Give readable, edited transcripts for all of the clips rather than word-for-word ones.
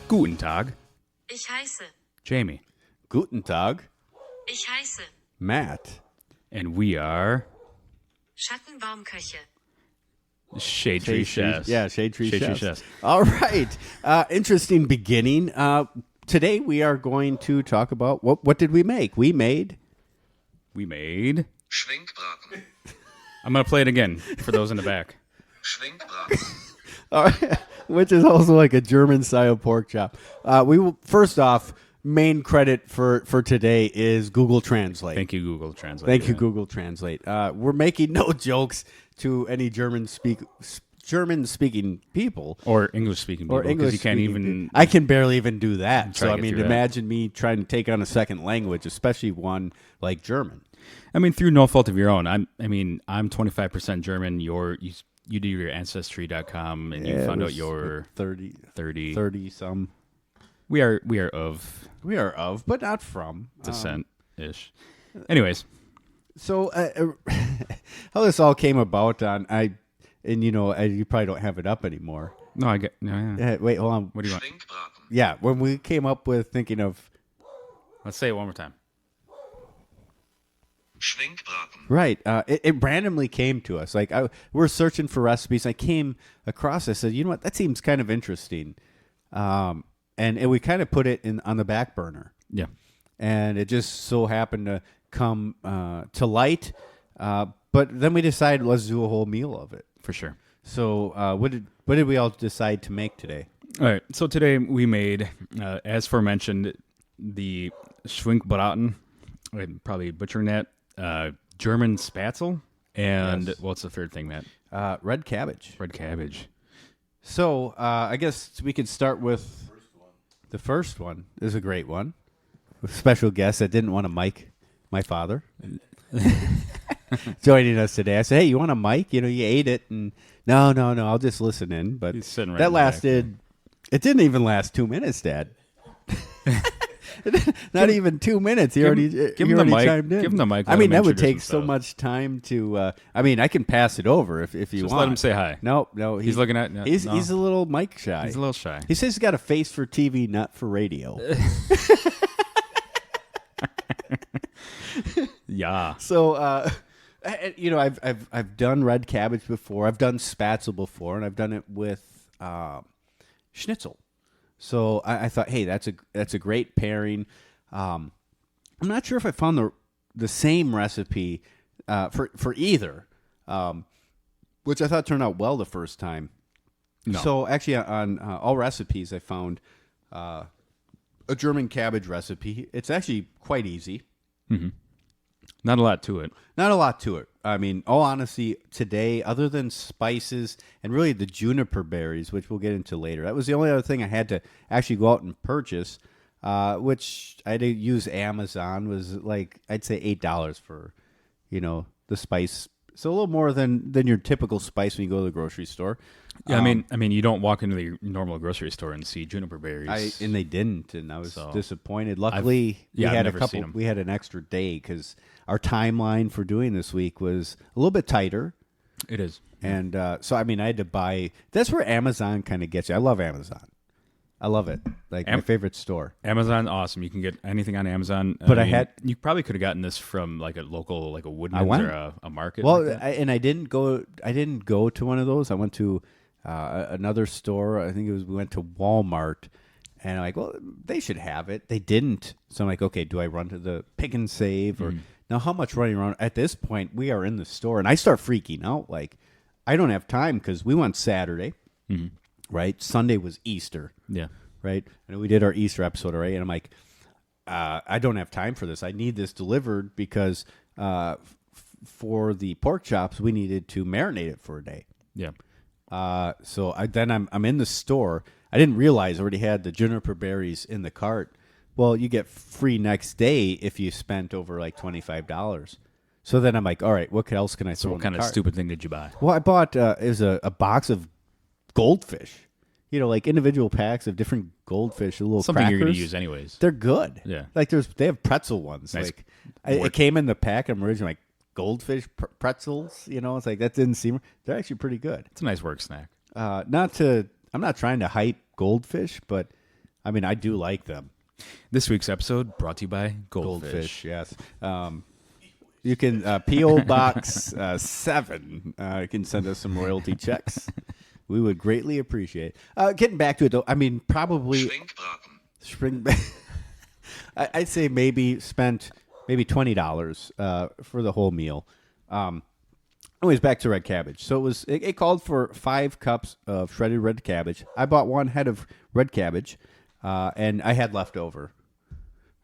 Guten Tag. Ich heiße. Jamie. Guten Tag. Ich heiße. Matt. And we are Schattenbaumköche. Shade Tree Chefs. Yeah, Shade Tree Chefs. Chefs. All right. Interesting beginning. Today we are going to talk about what did we make? We made Schwenkbraten. I'm going to play it again for those in the back. Schwenkbraten. all right, which is also like a German style pork chop. We will first off, main credit for today is Google Translate. Thank you, Google Translate. Thank you, Google Translate. We're making no jokes to any German speaking people Or English-speaking people. or English. You can't speaking even... people. I can barely even do that. Try So to I get mean, through that. imagine me trying to take on a second language, especially one like German. I mean, through no fault of your own. I'm 25% German. You do your Ancestry.com and you found out your 30 some. We are of We are of, but not from. descent-ish. Anyways, So how this all came about you probably don't have it up anymore. no, I get... No, yeah. Wait, hold on. What do you want? Schwenkbraten. Yeah, when we came up with thinking of Let's say it one more time. Schwenkbraten. right, it randomly came to us. Like we're searching for recipes. I came across. I said, you know what, that seems kind of interesting, and we kind of put it on the back burner. Yeah. And it just so happened to come to light. But then we decided let's do a whole meal of it. For sure. So what did we all decide to make today? All right. So today we made, as aforementioned, the Schwenkbraten. I'm probably butchering that. German spaetzle. And Yes. what's the third thing, Matt? Red cabbage. Red cabbage. So I guess we could start with the first one. This is a great one. With special guest that didn't want a mic, my father. Joining us today. I said, hey, you want a mic? You ate it. And no, I'll just listen in. But He's sitting right that in the back lasted, it didn't even last 2 minutes, Dad. Not even 2 minutes. He already him the mic. chimed in. Give him the mic, I let mean, him that would introduce take so himself. much time to. I can pass it over if you Just want. let him say hi. No. He's looking at... He's no. he's a little mic shy. He's a little shy. He says he's got a face for TV, not for radio. Yeah. So, I've done red cabbage before. I've done spaetzle before, and I've done it with schnitzel. So I thought, hey, that's a great pairing. I'm not sure if I found the same recipe for either, which I thought turned out well the first time. No. So actually, on all recipes, I found a German cabbage recipe. It's actually quite easy. Not a lot to it. Not a lot to it. I mean, all honesty, today, other than spices and really the juniper berries, which we'll get into later, that was the only other thing I had to actually go out and purchase, which I had to use Amazon, was like, I'd say $8 for, the spice. So a little more than your typical spice when you go to the grocery store. Yeah, I mean, you don't walk into the normal grocery store and see juniper berries. And they didn't, and I was So, disappointed. Luckily, I've we had never seen 'em. We had an extra day because our timeline for doing this week was a little bit tighter. It is. And so, I had to buy. That's where Amazon kind of gets you. I love Amazon. I love it. Like my favorite store. Amazon, awesome. You can get anything on Amazon. But you probably could have gotten this from like a local, like a Woodman's went. or a market. Well, like that. I didn't go. I didn't go to one of those. I went to another store. I think we went to Walmart, and I'm like, well, they should have it. They didn't. So I'm like, okay, do I run to the Pick and Save or now? How much running around at this point? We are in the store, and I start freaking out. Like, I don't have time because we went Saturday, right? Sunday was Easter. Yeah. Right? And we did our Easter episode, right? And I'm like, I don't have time for this. I need this delivered because for the pork chops, we needed to marinate it for a day. Yeah. So I'm in the store. I didn't realize I already had the juniper berries in the cart. Well, you get free next day if you spent over like $25. So then I'm like, all right, what else can I throw So in what kind the of cart? stupid thing did you buy? Well, I bought is a box of goldfish. Like individual packs of different goldfish, little Something crackers. you're going to use anyways. They're good. Yeah. Like they have pretzel ones. Nice. Like it came in the pack. I'm originally like goldfish pretzels. It's like that didn't seem. They're actually pretty good. It's a nice work snack. I'm not trying to hype goldfish, but I mean, I do like them. This week's episode brought to you by Goldfish, yes. You can P.O. Box 7. You can send us some royalty checks. We would greatly appreciate it. Getting back to it, though, I mean, probably Schwenkbraten. I'd say maybe spent maybe $20 for the whole meal. Anyways, back to red cabbage. So it called for 5 cups of shredded red cabbage. I bought 1 head of red cabbage, and I had leftover.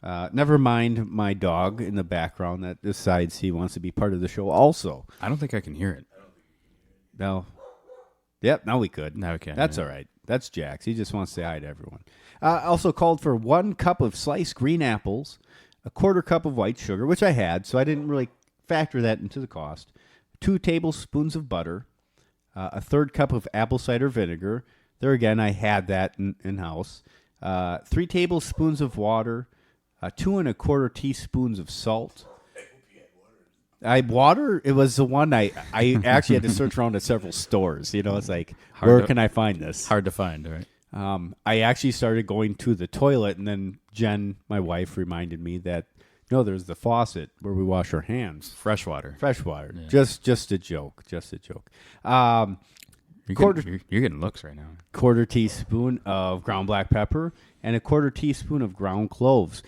Never mind my dog in the background that decides he wants to be part of the show also. I don't think I can hear it. No. Yep, now we could. Now we can. That's all right. That's Jax. He just wants to say hi to everyone. Also called for 1 cup of sliced green apples, a 1/4 cup of white sugar, which I had, so I didn't really factor that into the cost. 2 tablespoons of butter, a 1/3 cup of apple cider vinegar. There again, I had that in-house. 3 tablespoons of water, 2 1/4 teaspoons of salt. Water, it was the one I actually had to search around at several stores. You know, it's like, where can I find this? Hard to find, right? I actually started going to the toilet, and then Jen, my wife, reminded me that, no, there's the faucet where we wash our hands. Fresh water. Fresh water. Yeah. Just a joke. Just a joke. You're getting looks right now. 1/4 teaspoon of ground black pepper and a 1/4 teaspoon of ground cloves.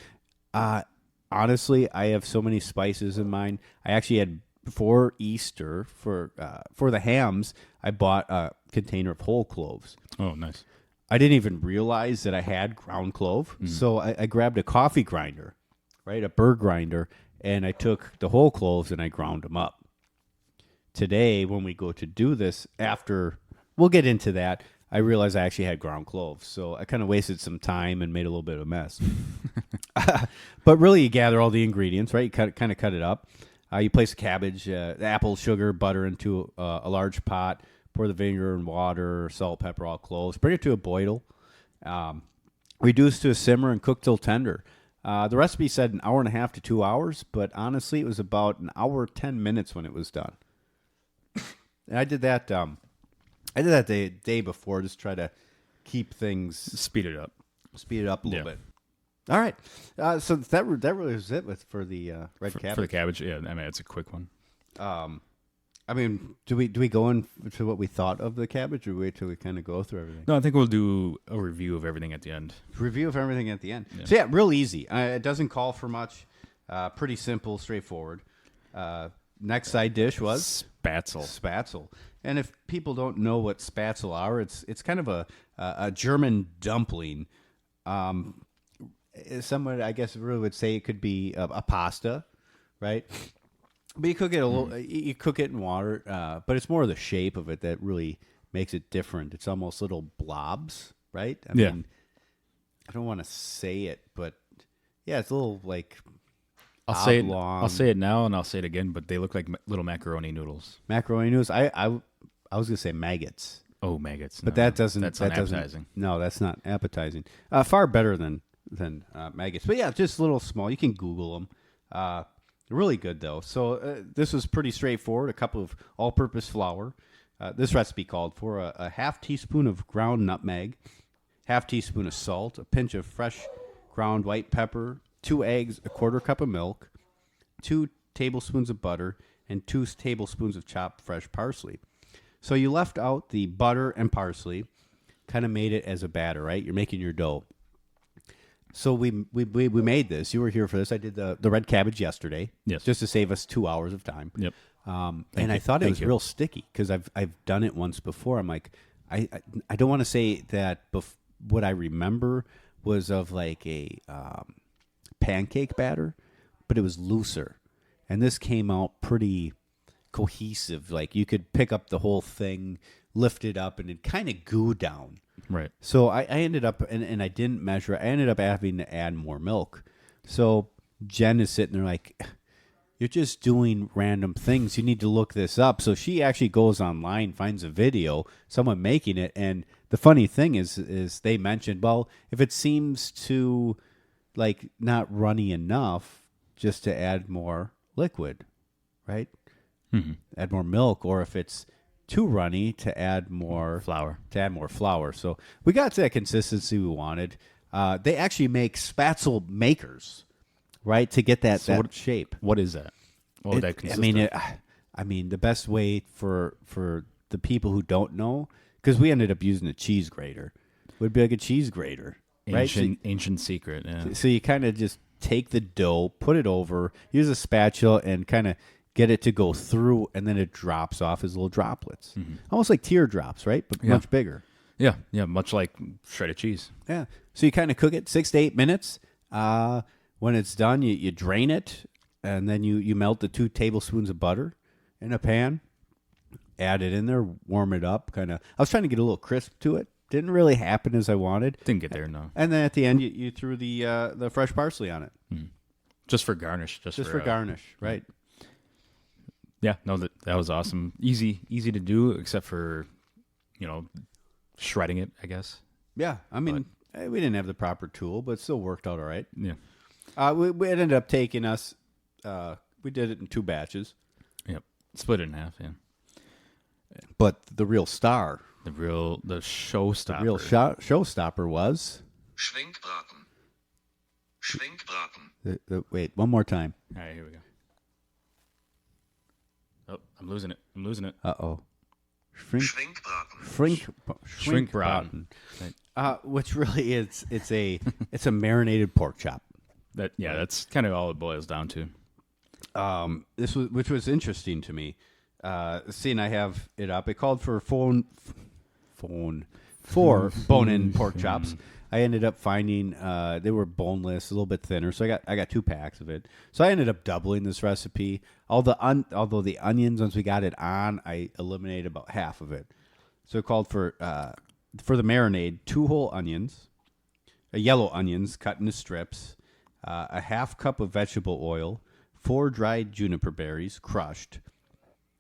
Honestly, I have so many spices in mine. I actually had, before Easter, for the hams, I bought a container of whole cloves. Oh, nice. I didn't even realize that I had ground clove, so I grabbed a coffee grinder, right, a burr grinder, and I took the whole cloves and I ground them up. Today, when we go to do this, after, we'll get into that, I realized I actually had ground cloves, so I kind of wasted some time and made a little bit of a mess. But really, you gather all the ingredients, right? You kind of cut it up. You place the cabbage, the apple, sugar, butter into a large pot. Pour the vinegar and water, salt, pepper, all cloves. Bring it to a boil. Reduce to a simmer and cook till tender. The recipe said 1.5 hours to 2 hours, but honestly, it was about 1 hour 10 minutes when it was done. And I did that. I did that the day before, just try to keep things Speed it up. a little bit. All right. So that really was it for the red cabbage. For the cabbage, yeah. I mean, it's a quick one. I mean, do we go into what we thought of the cabbage, or wait till we kind of go through everything? No, I think we'll do a review of everything at the end. Review of everything at the end. Yeah. So yeah, real easy. It doesn't call for much. Pretty simple, straightforward. Next side dish was Spaetzle. Spaetzle. And if people don't know what spaetzle are, it's kind of a German dumpling. Someone, I guess, really would say it could be a pasta, right? But you cook it a little. You cook it in water, but it's more the shape of it that really makes it different. It's almost little blobs, right? I mean, I don't want to say it, but yeah, it's a little like I'll say it now, and I'll say it again. But they look like little macaroni noodles. Macaroni noodles. I was gonna say maggots. Oh, maggots! But that doesn't. That's that unappetizing. doesn't. No, that's not appetizing. Far better than maggots. But yeah, just a little small. You can Google them. Really good though. So this was pretty straightforward. A cup of all-purpose flour. This recipe called for a 1/2 teaspoon of ground nutmeg, 1/2 teaspoon of salt, a pinch of fresh ground white pepper, 2 eggs, a 1/4 cup of milk, 2 tablespoons of butter, and 2 tablespoons of chopped fresh parsley. So you left out the butter and parsley, kind of made it as a batter, right? You're making your dough. So we made this. You were here for this. I did the red cabbage yesterday, yes, just to save us 2 hours of time. Yep. And I thought it was real sticky because I've done it once before. I'm like, I don't want to say that. What I remember was of like a pancake batter, but it was looser, and this came out pretty cohesive. Like you could pick up the whole thing, lift it up, and it kind of goo down. Right. So I ended up, and I didn't measure. I ended up having to add more milk. So Jen is sitting there like, you're just doing random things. You need to look this up. So she actually goes online, finds a video, someone making it. And the funny thing is they mentioned, well, if it seems to like not runny enough, just to add more liquid, right? Mm-hmm. Add more milk, or if it's too runny, to add more flour. So we got to that consistency we wanted. They actually make spaetzle makers, right, to get that shape. What is that? What would that consist of? I mean, the best way for the people who don't know, because we ended up using a cheese grater, would be like a cheese grater, right? Ancient secret. Yeah. So you kind of just take the dough, put it over, use a spatula, and kind of get it to go through, and then it drops off as little droplets, almost like teardrops, right? But much bigger. Yeah, much like shredded cheese. Yeah. So you kind of cook it 6 to 8 minutes. When it's done, you drain it, and then you melt the 2 tablespoons of butter in a pan. Add it in there, warm it up. I was trying to get a little crisp to it. Didn't really happen as I wanted. Didn't get there, no. And then at the end, you threw the fresh parsley on it. Just for garnish. Just for garnish, right? Yeah, no, that was awesome. Easy to do, except for, shredding it, I guess. Yeah, I mean, we didn't have the proper tool, but it still worked out all right. Yeah. It ended up taking us, we did it in 2 batches. Yep. Split it in half, yeah. But the real star, the showstopper. The real showstopper was Schwenkbraten. Schwenkbraten. Wait, one more time. All right, here we go. Oh, I'm losing it. Uh-oh. Schwenkbraten. Schwenkbraten. Which really is it's a marinated pork chop. That's kind of all it boils down to. Which was interesting to me. Seeing I have it up, it called for 4 bone-in pork chops. I ended up finding they were boneless, a little bit thinner, so I got 2 packs of it. So I ended up doubling this recipe. Although the onions, once we got it on, I eliminated about half of it. So it called for the marinade 2 whole onions, yellow onions cut into strips, a half cup of vegetable oil, 4 dried juniper berries crushed.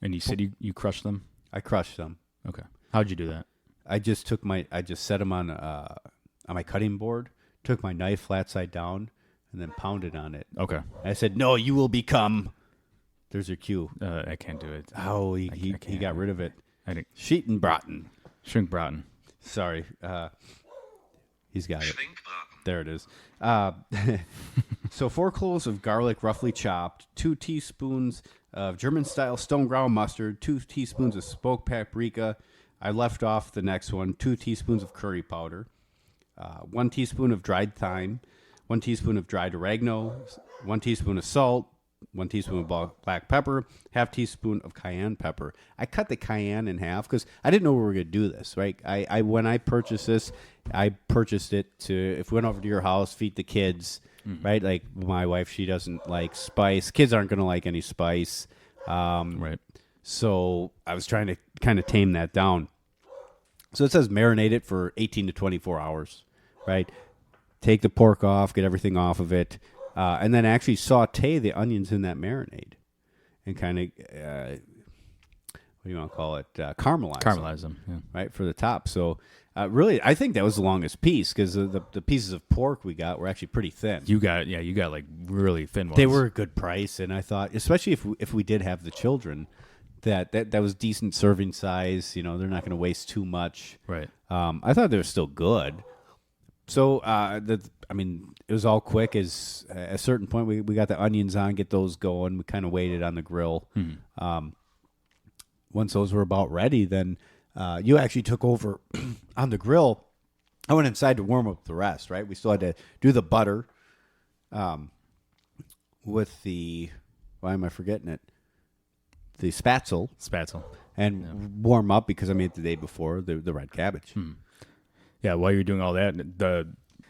And you said you crushed them? I crushed them. Okay. How'd you do that? I just set them on my cutting board, took my knife flat side down, and then pounded on it. Okay. I said, "No, you will become." There's your cue. I can't do it. Oh, he got rid of it. I think Schwenkbraten. Sorry. He's got it. There it is. So 4 cloves of garlic roughly chopped, 2 teaspoons of German-style stone ground mustard, 2 teaspoons of smoked paprika. I left off the next one, 2 teaspoons of curry powder, 1 teaspoon of dried thyme, 1 teaspoon of dried oregano, 1 teaspoon of salt, 1 teaspoon of black pepper, half teaspoon of cayenne pepper. I cut the cayenne in half because I didn't know we were going to do this, right? When I purchased this, I purchased it to, if we went over to your house, feed the kids, right? Like my wife, she doesn't like spice. Kids aren't going to like any spice. Right. So I was trying to kind of tame that down. So it says marinate it for 18 to 24 hours, right? Take the pork off, get everything off of it, and then actually saute the onions in that marinade and kind of, what do you want to call it? Caramelize them, yeah. Right, for the top. So really, I think that was the longest piece because the pieces of pork we got were actually pretty thin. You got like really thin ones. They were a good price, and I thought, especially if we did have the children, that was decent serving size. They're not going to waste too much. Right. I thought they were still good. So, it was all quick. As at a certain point, we got the onions on, get those going. We kind of waited on the grill. Once those were about ready, then you actually took over on the grill. I went inside to warm up the rest, right? We still had to do the butter with the, why am I forgetting it? The spaetzle. And warm up because I made it the day before, the red cabbage. Yeah, while you're doing all that,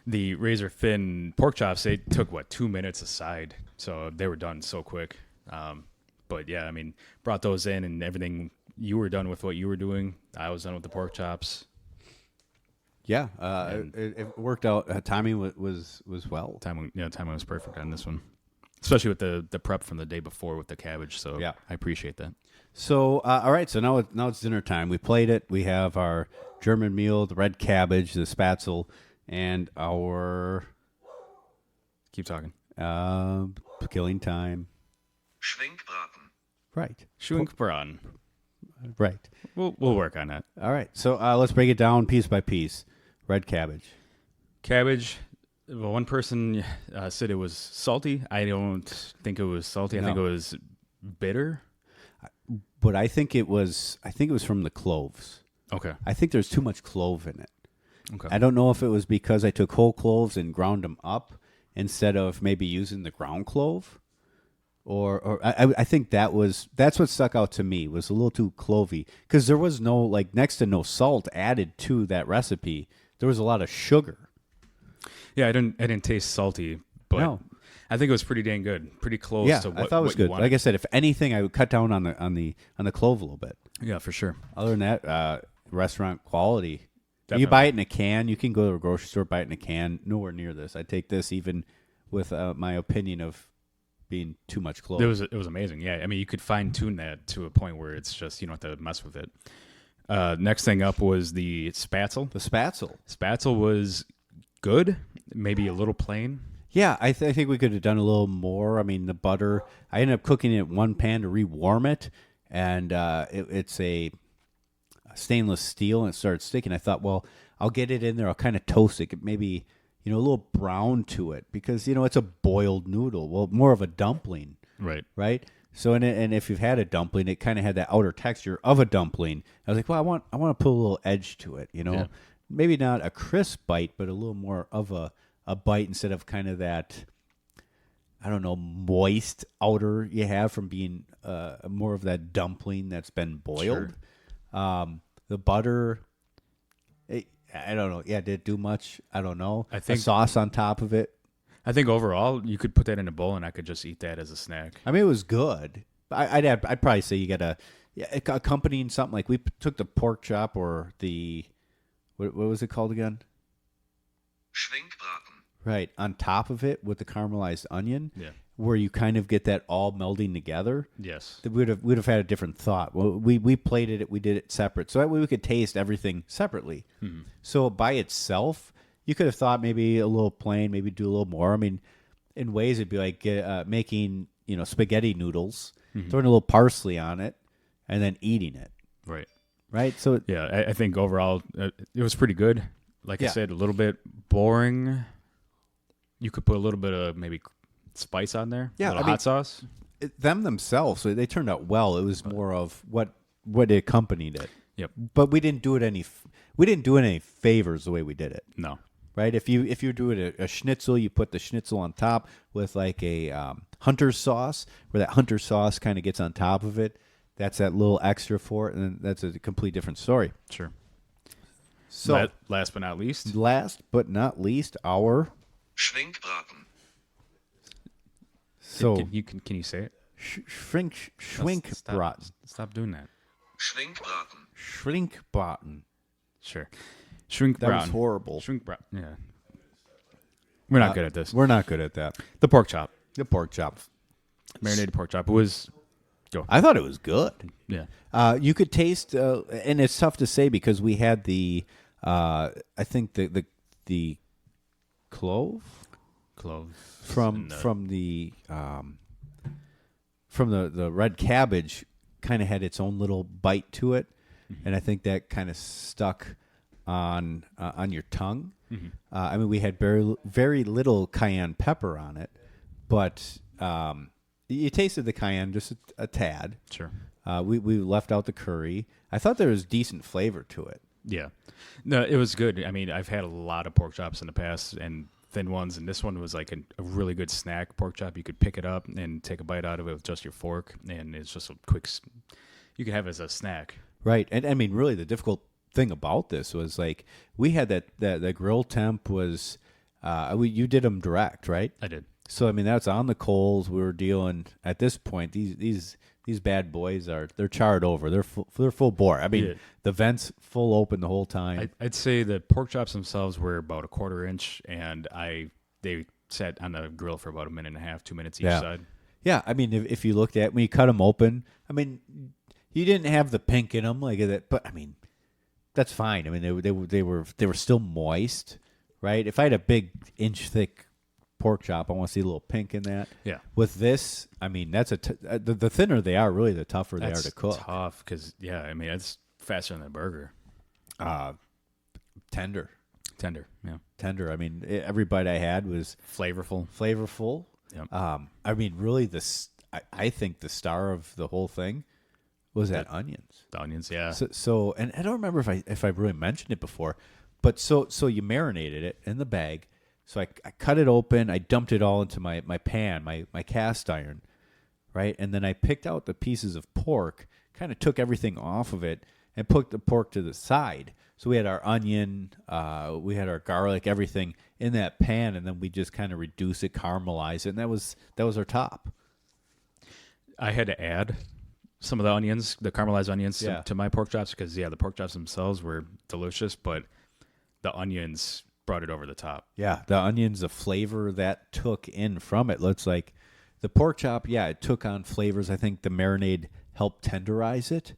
the razor thin pork chops, they took 2 minutes a side, so they were done so quick. But yeah, brought those in and everything. You were done with what you were doing. I was done with the pork chops. Yeah, it worked out. Timing was well. Timing was perfect on this one, especially with the prep from the day before with the cabbage. So yeah, I appreciate that. So all right, so now it's dinner time. We played it. We have our German meal, the red cabbage, the spaetzle, and our keep talking. Killing time. Schwenkbraten. Right. Schwenkbraten. Right. We'll work on that. All right. So let's break it down piece by piece. Red cabbage. Cabbage, Well, one person said it was salty. I don't think it was salty. I think it No. was bitter. But I think it was from the cloves. Okay. I think there's too much clove in it. Okay. I don't know if it was because I took whole cloves and ground them up instead of maybe using the ground clove, or I think that's what stuck out to me, was a little too clovey, because there was no, like, next to no salt added to that recipe. There was a lot of sugar. Yeah, I didn't taste salty, but No. I think it was pretty dang good. Pretty close Yeah, to what I thought it was what you good. wanted. Like I said, if anything, I would cut down on the clove a little bit. Yeah, for sure. Other than that, restaurant quality. Definitely. You buy it in a can. You can go to a grocery store, buy it in a can. Nowhere near this. I take this even with my opinion of being too much clove. It was amazing. Yeah, I mean, you could fine tune that to a point where it's just you don't have to mess with it. Next thing up was the spaetzle. The spaetzle. Spaetzle was good, maybe a little plain. Yeah, I think we could have done a little more. I mean, the butter, I ended up cooking it in one pan to rewarm it, and it's a stainless steel, and it started sticking. I thought, well, I'll get it in there. I'll kind of toast it, maybe, a little brown to it, because, it's a boiled noodle. Well, more of a dumpling, Right. right? So, and if you've had a dumpling, it kind of had that outer texture of a dumpling. I was like, well, I want to put a little edge to it, Yeah. Maybe not a crisp bite, but a little more of a bite instead of kind of that, I don't know, moist outer you have from being more of that dumpling that's been boiled. The butter, I don't know. Yeah, did it do much? I don't know. I think- a sauce on top of it. I think overall, you could put that in a bowl, and I could just eat that as a snack. I mean, it was good. I'd probably say you got to accompanying something, like we took the pork chop or the what was it called again? Schwenkbraten. Right, on top of it with the caramelized onion, Yeah. where you kind of get that all melding together. Yes. We'd have had a different thought. Well, we plated it, we did it separate, so that way we could taste everything separately. Mm-hmm. So by itself, you could have thought maybe a little plain, maybe do a little more. I mean, in ways it'd be like making spaghetti noodles, throwing a little parsley on it, and then eating it. Right. Right. So Yeah, I think overall it was pretty good. Like I Yeah. said, a little bit boring. You could put a little bit of maybe spice on there. Yeah, a little I mean- hot sauce. them themselves, they turned out well. It was more of what accompanied it. Yep. But we didn't do it any favors the way we did it. No. Right? If you're doing a schnitzel, you put the schnitzel on top with like a hunter's sauce, where that hunter sauce kind of gets on top of it. That's that little extra for it, and then that's a complete different story. Sure. So last but not least, last but not least, our Schwenkbraten. so can you say it? Schwenkbraten. Stop doing that. Schwenkbraten. Schwenkbraten. Sure. Schwenkbraten. That was horrible. Schwenkbraten. Yeah. We're not good at this. We're not good at that. The pork chop, The pork chop. marinated pork chop, was go. I thought it was good. Yeah. You could taste, and it's tough to say because we had the, I think the clove Cloves from and, the red cabbage kind of had its own little bite to it, and I think that kind of stuck on your tongue. I mean, we had very little cayenne pepper on it, but you tasted the cayenne just a tad. Sure. We left out the curry. I thought there was decent flavor to it. Yeah. No, it was good. I mean, I've had a lot of pork chops in the past and thin ones, and this one was like a really good snack pork chop. You could pick it up and take a bite out of it with just your fork, and it's just a quick. You can have it as a snack. Right. And I mean, really, the difficult thing about this was like we had that the grill temp was you did them direct, right? I did. So I mean, that's on the coals. We were dealing at this point. These bad boys they're charred over. They're full bore. I mean, Yeah. the vents full open the whole time. I'd say the pork chops themselves were about a 1/4 inch, and they sat on the grill for about 1.5 2 minutes each Yeah. side. Yeah, I mean, if you looked at when you cut them open, I mean, you didn't have the pink in them like that, but I mean, that's fine. I mean, they were still moist, right? If I had a big inch thick pork chop, I want to see a little pink in that. Yeah. With this, I mean, that's the thinner they are, really, the tougher they are That's to cook. tough because I mean it's faster than a burger. Tender. Tender. Yeah. Tender. I mean, every bite I had was Flavorful. flavorful. Yep. I mean, really, I think the star of the whole thing was that onions. The onions, yeah. So, and I don't remember if I really mentioned it before, but so you marinated it in the bag. So I cut it open. I dumped it all into my pan, my cast iron, right? And then I picked out the pieces of pork, kind of took everything off of it, and put the pork to the side. So we had our onion, we had our garlic, everything in that pan, and then we just kind of reduce it, caramelize it, and that was our top. I had to add some of the onions, the caramelized onions, Yeah. to my pork chops because, the pork chops themselves were delicious, but the onions brought it over the top. Yeah, the onions, the flavor that took in from it. Looks like the pork chop, it took on flavors. I think the marinade helped tenderize it.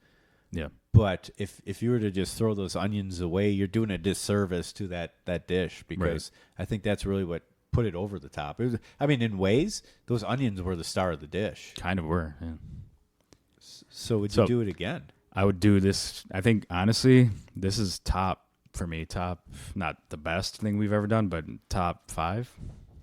Yeah. But if you were to just throw those onions away, you're doing a disservice to that dish because I think that's really what put it over the top. In ways, those onions were the star of the dish. Kind of were, yeah. So would you do it again? I would do this. I think, honestly, this is top for me. Top, not the best thing we've ever done, but top 5.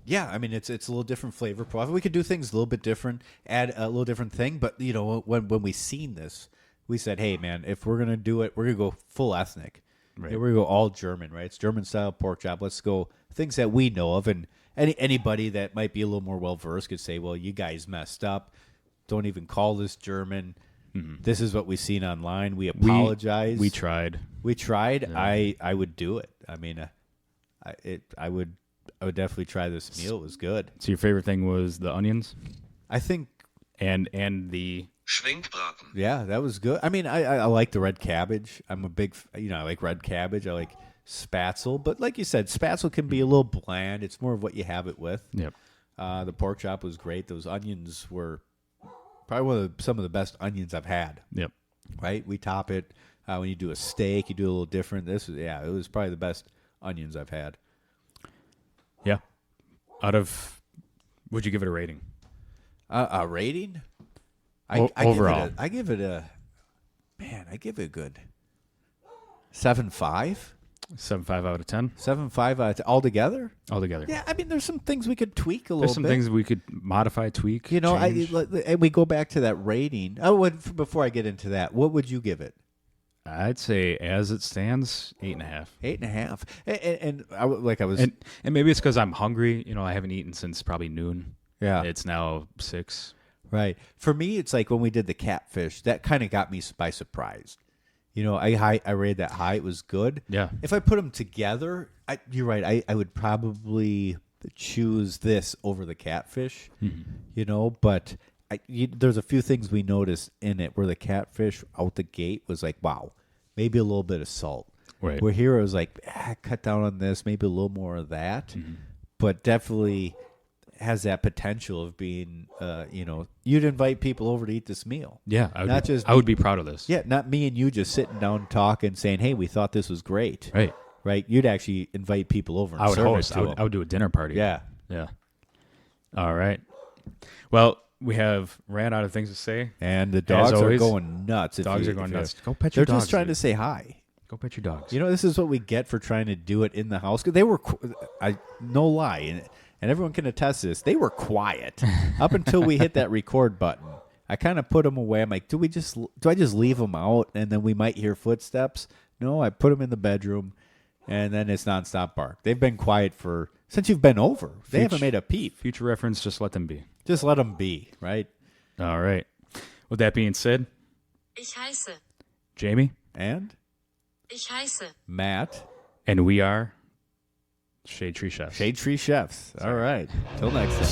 Yeah, I mean, it's a little different flavor profile. We could do things a little bit different, add a little different thing. But, when we seen this, we said, hey, man, if we're going to do it, we're going to go full ethnic. Right. We're going to go all German, right? It's German-style pork chop. Let's go things that we know of. And anybody that might be a little more well-versed could say, well, you guys messed up. Don't even call this German. Mm-hmm. This is what we've seen online. We apologize. We tried. We tried. Yeah. I would do it. I mean, I would definitely try this meal. It was good. So your favorite thing was the onions? I think. And the... Schwenkbraten. Yeah, that was good. I mean, I like the red cabbage. I'm a big, I like red cabbage. I like spaetzle. But like you said, spaetzle can be a little bland. It's more of what you have it with. Yep. The pork chop was great. Those onions were probably some of the best onions I've had. Yep. Right? We top it. When you do a steak, you do a little different. It was probably the best onions I've had. Yeah. Would you give it a rating? A rating? Overall. I give it a good 7.5. 7.5 out of 10? 7.5 altogether? Altogether. Yeah, I mean, there's some things we could tweak a little bit. There's some things we could modify, tweak, change. And we go back to that rating. Before I get into that, what would you give it? I'd say, as it stands, 8.5. 8.5. And maybe it's because I'm hungry. I haven't eaten since probably noon. Yeah. It's now 6. Right. For me, it's like when we did the catfish, that kind of got me by surprise. I rated that high. It was good. Yeah. If I put them together, you're right. I would probably choose this over the catfish. Mm-hmm. But there's a few things we noticed in it where the catfish out the gate was like, wow, maybe a little bit of salt. Right. Where here it was like, cut down on this, maybe a little more of that. Mm-hmm. But definitely has that potential of being, you'd invite people over to eat this meal. Yeah, I would be proud of this. Yeah, not me and you just sitting down talking, saying, "Hey, we thought this was great." Right. You'd actually invite people over. And I would serve host. it to I would do a dinner party. Yeah. All right. Well, we have ran out of things to say, and the dogs always, are going nuts. Dogs are going nuts. Go pet your dogs. They're just trying to say hi. Go pet your dogs. This is what we get for trying to do it in the house. 'Cause they were, no lie, and everyone can attest to this. They were quiet up until we hit that record button. I kind of put them away. I'm like, do I just leave them out and then we might hear footsteps? No, I put them in the bedroom, and then it's nonstop bark. They've been quiet since you've been over. They haven't made a peep. Future reference, just let them be. Just let them be, right? All right. With that being said, Ich heiße. Jamie. And? Ich heiße. Matt. And we are Shade Tree Chefs. Shade Tree Chefs. All right. Till next time.